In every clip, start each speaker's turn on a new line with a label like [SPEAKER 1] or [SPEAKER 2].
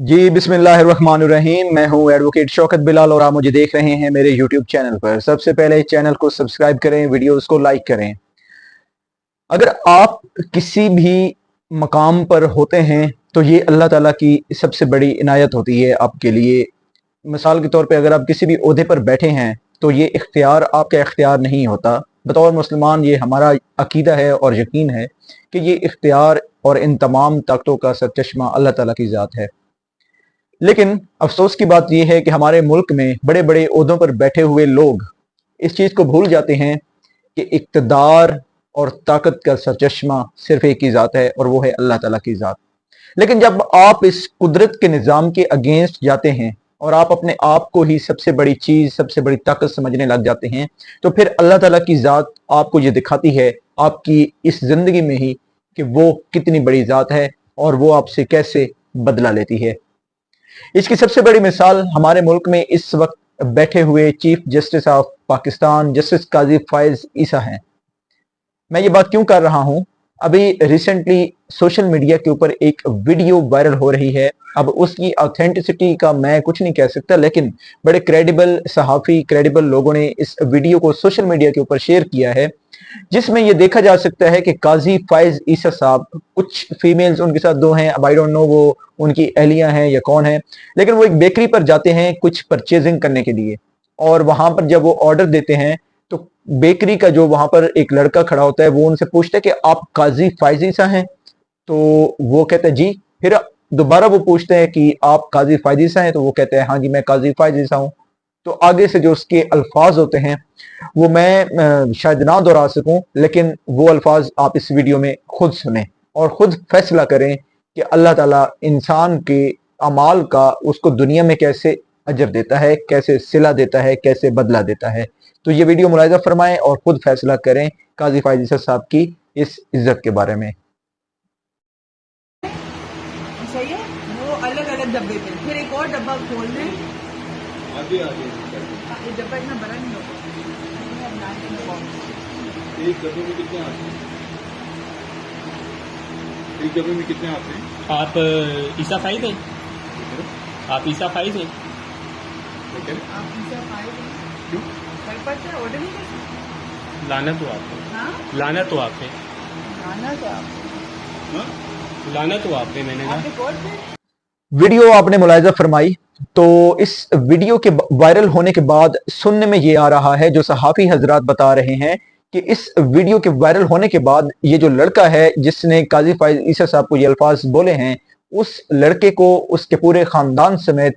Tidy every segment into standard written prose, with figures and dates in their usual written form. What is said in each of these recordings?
[SPEAKER 1] जी बिस्मिल्लाहिर्रहमानिर्रहीम। मैं हूं एडवोकेट शौकत बिलाल और आप मुझे देख रहे हैं मेरे यूट्यूब चैनल पर। सबसे पहले चैनल को सब्सक्राइब करें, वीडियोस को लाइक करें। अगर आप किसी भी मकाम पर होते हैं तो ये अल्लाह ताला की सबसे बड़ी इनायत होती है आपके लिए। मिसाल के तौर पे अगर आप किसी भी ओहदे पर बैठे हैं तो ये इख्तियार आपका इख्तियार नहीं होता। बतौर मुसलमान ये हमारा अकीदा है और यकीन है कि ये इख्तियार और इन तमाम ताकतों का सरचश्मा अल्लाह ताला की ज़ात है। लेकिन अफसोस की बात यह है कि हमारे मुल्क में बड़े बड़े ओहदों पर बैठे हुए लोग इस चीज़ को भूल जाते हैं कि इक़्तिदार और ताकत का सरचश्मा सिर्फ एक ही ज़ात है और वो है अल्लाह ताला की ज़ात। लेकिन जब आप इस कुदरत के निज़ाम के अगेंस्ट जाते हैं और आप अपने आप को ही सबसे बड़ी चीज़, सबसे बड़ी ताकत समझने लग जाते हैं, तो फिर अल्लाह ताला की ज़ात आपको ये दिखाती है आपकी इस ज़िंदगी में ही कि वो कितनी बड़ी ज़ात है और वो आपसे कैसे बदला लेती है। इसकी सबसे बड़ी मिसाल हमारे मुल्क में इस वक्त बैठे हुए chief justice of Pakistan justice Qazi Faez Isa हैं। मैं ये बात क्यों कर रहा हूं? अभी रिसेंटली सोशल मीडिया के ऊपर एक वीडियो वायरल हो रही है। अब उसकी ऑथेंटिसिटी का मैं कुछ नहीं कह सकता, लेकिन बड़े क्रेडिबल सहाफ़ी, क्रेडिबल लोगों ने इस वीडियो को सोशल मीडिया के ऊपर शेयर किया है, जिसमें ये देखा जा सकता है कि काजी फायज ईसा साहब, कुछ फीमेल्स उनके साथ दो हैं, अब आई डोंट नो वो उनकी अहलियां हैं या कौन है, लेकिन वो एक बेकरी पर जाते हैं कुछ परचेजिंग करने के लिए। और वहां पर जब वो ऑर्डर देते हैं तो बेकरी का जो वहां पर एक लड़का खड़ा होता है वो उनसे पूछता है कि आप काजी फायज ईसा हैं? तो वो कहते हैं जी। फिर दोबारा वो पूछते हैं कि आप काजी फायज ईसा हैं? तो वो कहते हैं हाँ जी, मैं काजी फायज ईसा हूं। तो आगे से जो उसके अल्फाज होते हैं वो मैं शायद ना दोहरा सकूं, लेकिन वो अल्फाज आप इस वीडियो में खुद सुने और खुद फैसला करें कि अल्लाह ताला इंसान के अमाल का उसको दुनिया में कैसे अजर देता है, कैसे सिला देता है, कैसे बदला देता है। तो ये वीडियो मुलाहिजा फरमाएं और खुद फैसला करें काजी फायज ईसा साहब की इस इज्जत के बारे में।
[SPEAKER 2] सही है, वो अलग अलग डब्बे थे, फिर एक और डब्बा खोल लें।
[SPEAKER 3] आगे
[SPEAKER 2] ये डब्बा इतना बड़ा नहीं होगा।
[SPEAKER 3] एक डब्बे में कितने आते हैं? एक डब्बे में कितने आते हैं?
[SPEAKER 4] आप ईसा फाइज हैं? आप ईसा फाइज हैं?
[SPEAKER 2] आप पिज़्ज़ा खाए थे?
[SPEAKER 3] क्यों?
[SPEAKER 2] घर पर थे, ऑर्डर नहीं कर सकते?
[SPEAKER 4] लाना तो आप है,
[SPEAKER 2] हाँ,
[SPEAKER 4] लाना तो आप है,
[SPEAKER 2] खाना तो आप
[SPEAKER 3] हाँ?
[SPEAKER 4] लाना तो आप है, मैंने कहा।
[SPEAKER 2] आप एक और थे।
[SPEAKER 1] वीडियो आपने मुलाहिजा फरमाई। तो इस वीडियो के वायरल होने के बाद सुनने में ये आ रहा है, जो सहाफ़ी हजरात बता रहे हैं कि इस वीडियो के वायरल होने के बाद ये जो लड़का है जिसने काजी फायज ईसा साहब को ये अल्फाज बोले हैं, उस लड़के को उसके पूरे खानदान समेत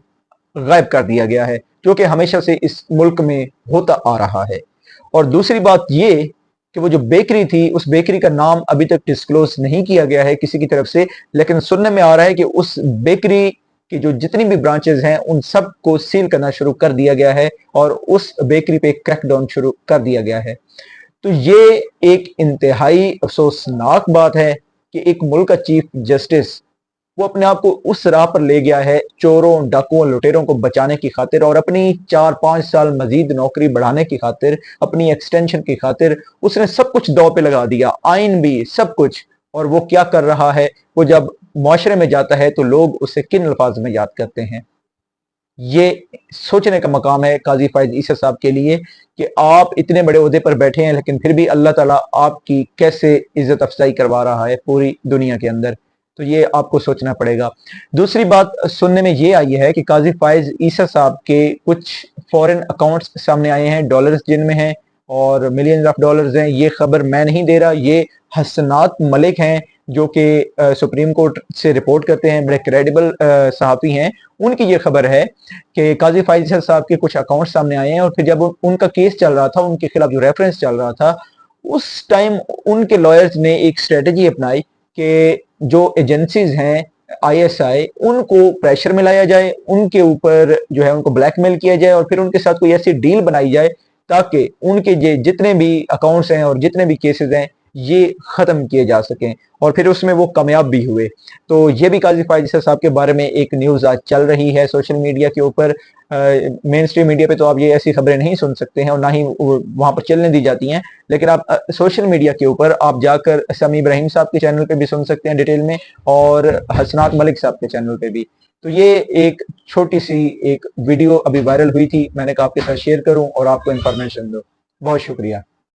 [SPEAKER 1] गायब कर दिया गया है, जो कि हमेशा से इस मुल्क में होता आ रहा है। और दूसरी बात ये कि वो जो बेकरी थी, उस बेकरी का नाम अभी तक डिस्क्लोज नहीं किया गया है किसी की तरफ से, लेकिन सुनने में आ रहा है कि उस बेकरी की जो जितनी भी ब्रांचेज हैं उन सब को सील करना शुरू कर दिया गया है और उस बेकरी पे क्रैकडाउन शुरू कर दिया गया है। तो ये एक इंतहाई अफसोसनाक बात है कि एक मुल्क का चीफ जस्टिस वो अपने आप को उस राह पर ले गया है चोरों, डाकुओं, लुटेरों को बचाने की खातिर और अपनी 4-5 साल मजीद नौकरी बढ़ाने की खातिर, अपनी एक्सटेंशन की खातिर उसने सब कुछ दांव पे लगा दिया, आइन भी, सब कुछ। और वो क्या कर रहा है, वो जब मुआशरे में जाता है तो लोग उसे किन अल्फाज में याद करते हैं। ये सोचने का मकाम है काजी फायज ईसा साहब के लिए कि आप इतने बड़े ओहदे पर बैठे हैं, लेकिन फिर भी अल्लाह ताला आपकी कैसे इज्जत अफजाई करवा रहा है पूरी दुनिया के अंदर। तो ये आपको सोचना पड़ेगा। दूसरी बात सुनने में ये आई है कि काजी फायज ईसा साहब के कुछ फॉरेन अकाउंट्स सामने आए हैं, डॉलर्स जिनमें हैं और मिलियंस ऑफ डॉलर्स हैं। ये खबर मैं नहीं दे रहा, ये हसनात मलिक हैं जो कि सुप्रीम कोर्ट से रिपोर्ट करते हैं, बड़े क्रेडिबल सहाफ़ी हैं। उनकी ये खबर है कि काजी फायज ईसा साहब के कुछ अकाउंट सामने आए हैं और फिर जब उनका केस चल रहा था, उनके खिलाफ जो रेफरेंस चल रहा था, उस टाइम उनके लॉयर्स ने एक स्ट्रेटजी अपनाई कि जो एजेंसीज हैं आईएसआई, उनको प्रेशर में लाया जाए, उनके ऊपर जो है उनको ब्लैकमेल किया जाए और फिर उनके साथ कोई ऐसी डील बनाई जाए ताकि उनके जितने भी अकाउंट्स हैं और जितने भी केसेस हैं ये खत्म किए जा सकें। और फिर उसमें वो कामयाब भी हुए। तो ये भी काजी फायज ईसा साहब के बारे में एक न्यूज़ आज चल रही है सोशल मीडिया के ऊपर। मेन स्ट्रीम मीडिया पे तो आप ये ऐसी खबरें नहीं सुन सकते हैं और ना ही वहां पर चलने दी जाती हैं, लेकिन आप सोशल मीडिया के ऊपर आप जाकर समी इब्राहिम साहब के चैनल पे भी सुन सकते हैं डिटेल में और हसनात मलिक साहब के चैनल पे भी। तो ये एक छोटी सी एक वीडियो अभी वायरल हुई थी, मैंने कहा आपके साथ शेयर करूं और आपको इंफॉर्मेशन दूं। बहुत शुक्रिया।